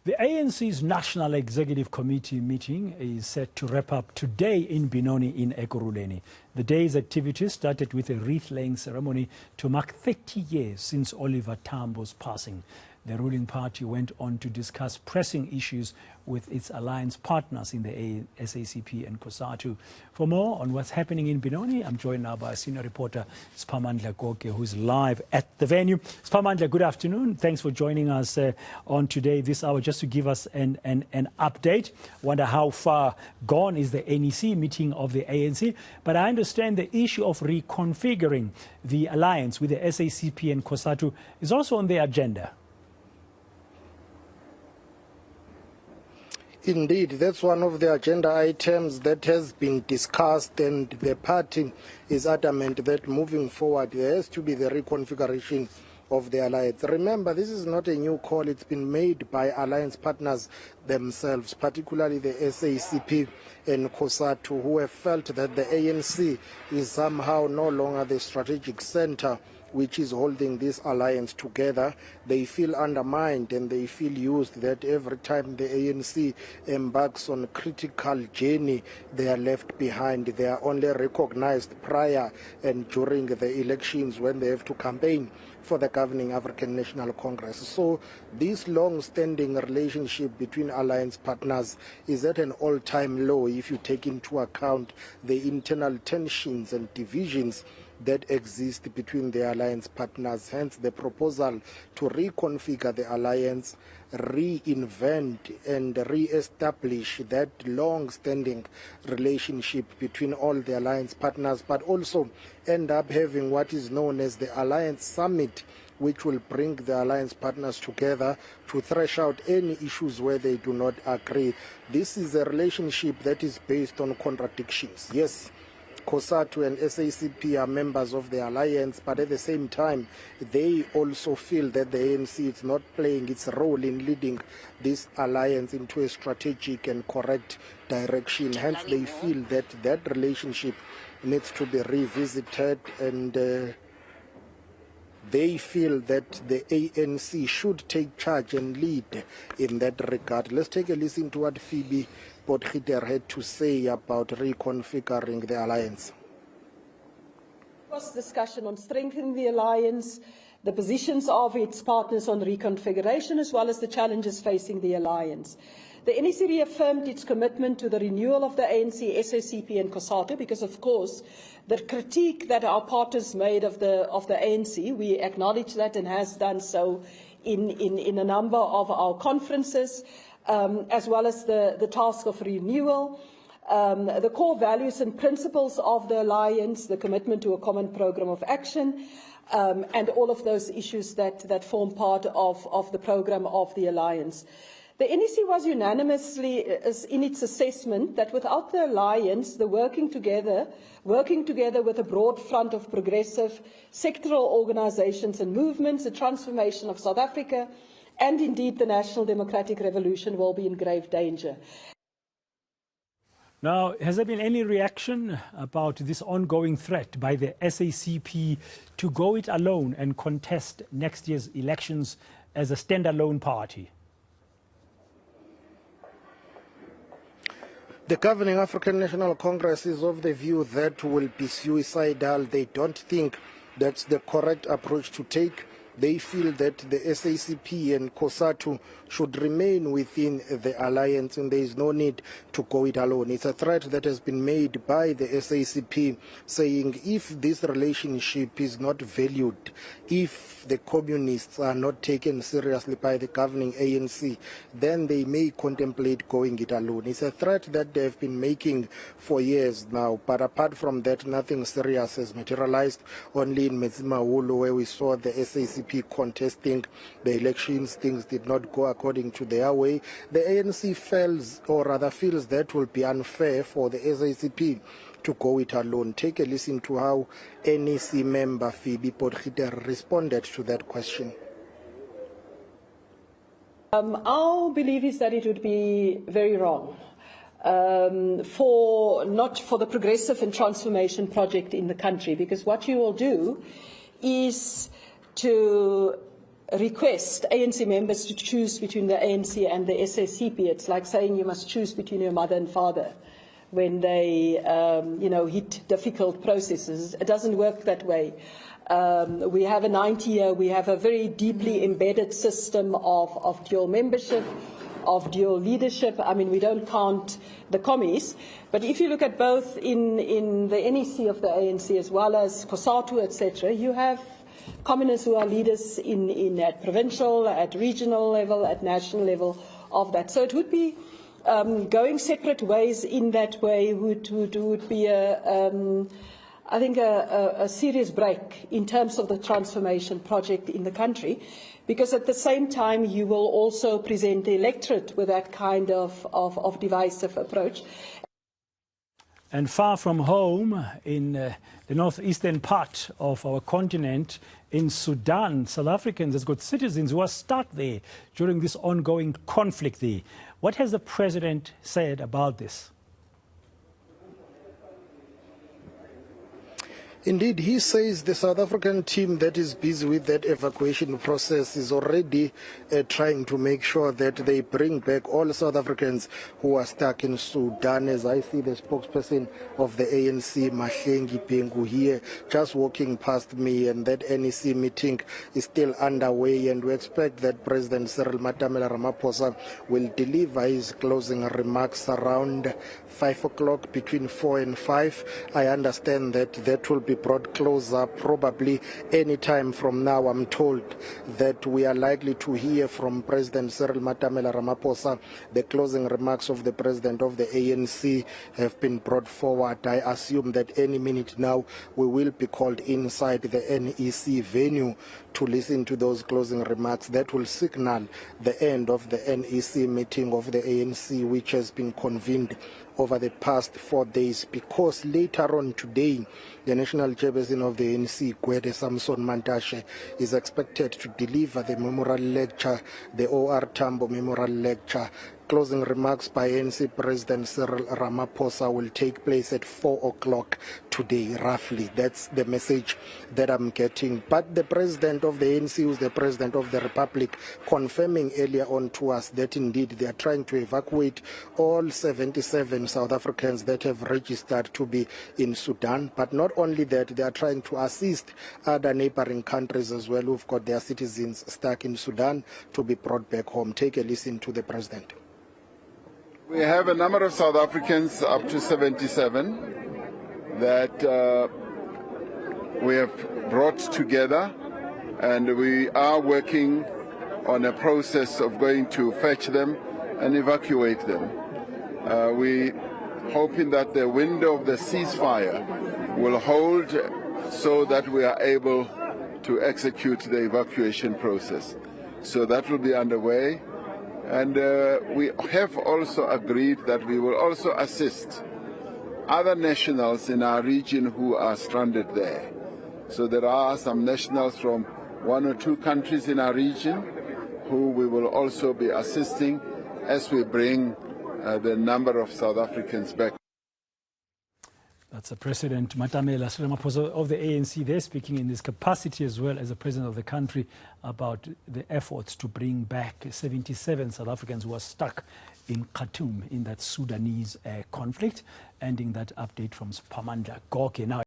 The ANC's National Executive Committee meeting is set to wrap up today in Benoni in Ekurhuleni. The day's activities started with a wreath-laying ceremony to mark 30 years since Oliver Tambo's passing. The ruling party went on to discuss pressing issues with its alliance partners in the SACP and COSATU. For more on what's happening in Benoni, I'm joined now by senior reporter Siphamandla Goge, who's live at the venue. Siphamandla, good afternoon. Thanks for joining us on today, this hour, just to give us an update. Wonder how far gone is the NEC meeting of the ANC. But I understand the issue of reconfiguring the alliance with the SACP and COSATU is also on the agenda. Indeed, that's one of the agenda items that has been discussed, and the party is adamant that moving forward there has to be the reconfiguration of the alliance. Remember, this is not a new call. It's been made by alliance partners themselves, particularly the SACP and COSATU, who have felt that the ANC is somehow no longer the strategic center which is holding this alliance together. They feel undermined and they feel used, that every time the ANC embarks on a critical journey, they are left behind. They are only recognized prior and during the elections when they have to campaign for the governing African National Congress. So this long-standing relationship between alliance partners is at an all-time low if you take into account the internal tensions and divisions that exist between the alliance partners. Hence the proposal to reconfigure the alliance, reinvent and re-establish that long-standing relationship between all the alliance partners, but also end up having what is known as the Alliance Summit, which will bring the alliance partners together to thresh out any issues where they do not agree. This is a relationship that is based on contradictions. Yes, COSATU and SACP are members of the alliance, but at the same time, they also feel that the ANC is not playing its role in leading this alliance into a strategic and correct direction. Hence, they feel that that relationship needs to be revisited, and they feel that the ANC should take charge and lead in that regard. Let's take a listen to what Phoebe Potgieter had to say about reconfiguring the alliance. Discussion on strengthening the alliance, the positions of its partners on reconfiguration, as well as the challenges facing the alliance. The NEC reaffirmed its commitment to the renewal of the ANC, SACP and COSATU, because, of course, the critique that our partners made of the ANC, we acknowledge that and has done so in a number of our conferences, as well as the task of renewal, the core values and principles of the alliance, the commitment to a common program of action, and all of those issues that form part of the program of the alliance. The NEC was unanimously in its assessment that without the alliance, the working together with a broad front of progressive sectoral organisations and movements, the transformation of South Africa, and indeed the national democratic revolution will be in grave danger. Now, has there been any reaction about this ongoing threat by the SACP to go it alone and contest next year's elections as a standalone party? The governing African National Congress is of the view that will be suicidal. They don't think that's the correct approach to take. They feel that the SACP and COSATU should remain within the alliance, and there is no need to go it alone. It's a threat that has been made by the SACP, saying if this relationship is not valued, if the communists are not taken seriously by the governing ANC, then they may contemplate going it alone. It's a threat that they have been making for years now, but apart from that, nothing serious has materialized. Only in Metsimaholo, where we saw the SACP contesting the elections, things did not go according to their way. The ANC feels that will be unfair for the SACP to go it alone. Take a listen to how NEC member Phoebe Potgieter responded to that question. Our belief is that it would be very wrong not for the progressive and transformation project in the country, because what you will do is to request ANC members to choose between the ANC and the SACP. It's like saying you must choose between your mother and father when they, hit difficult processes. It doesn't work that way. We have a 90-year, we have a very deeply embedded system of dual membership, of dual leadership. I mean, we don't count the commies. But if you look at both in the NEC of the ANC as well as COSATU, etc., you have commoners who are leaders at provincial, at regional level, at national level of that. So it would be going separate ways in that way would be I think a serious break in terms of the transformation project in the country, because at the same time you will also present the electorate with that kind of divisive approach. And far from home, in the northeastern part of our continent, in Sudan, South Africans has got citizens who are stuck there during this ongoing conflict there. What has the president said about this? Indeed, he says the South African team that is busy with that evacuation process is already trying to make sure that they bring back all South Africans who are stuck in Sudan. As I see the spokesperson of the ANC, Mahlengi Pengu, here just walking past me, and that NEC meeting is still underway, and we expect that President Cyril Matamela Ramaphosa will deliver his closing remarks around 5 o'clock, between 4 and 5. I understand that will be brought closer probably any time from now. I'm told that we are likely to hear from President Cyril Matamela Ramaphosa. The closing remarks of the president of the ANC have been brought forward. I assume that any minute now we will be called inside the NEC venue to listen to those closing remarks. That will signal the end of the NEC meeting of the ANC, which has been convened over the past 4 days, because later on today, the national chairperson of the ANC, Gwede Samson Mantashe, is expected to deliver the memorial lecture, the O.R. Tambo memorial lecture. Closing remarks by ANC President Cyril Ramaphosa will take place at 4 o'clock today, roughly. That's the message that I'm getting. But the president of the ANC, who's the president of the Republic, confirming earlier on to us that indeed they are trying to evacuate all 77 South Africans that have registered to be in Sudan. But not only that, they are trying to assist other neighboring countries as well who've got their citizens stuck in Sudan to be brought back home. Take a listen to the president. We have a number of South Africans, up to 77, that we have brought together, and we are working on a process of going to fetch them and evacuate them. We hoping that the window of the ceasefire will hold so that we are able to execute the evacuation process. So that will be underway. And we have also agreed that we will also assist other nationals in our region who are stranded there. So there are some nationals from 1 or 2 countries in our region who we will also be assisting as we bring the number of South Africans back. That's the President Matamela Ramaphosa of the ANC there, speaking in his capacity as well as the President of the country about the efforts to bring back 77 South Africans who are stuck in Khartoum in that Sudanese conflict. Ending that update from Siphamandla Goge. Now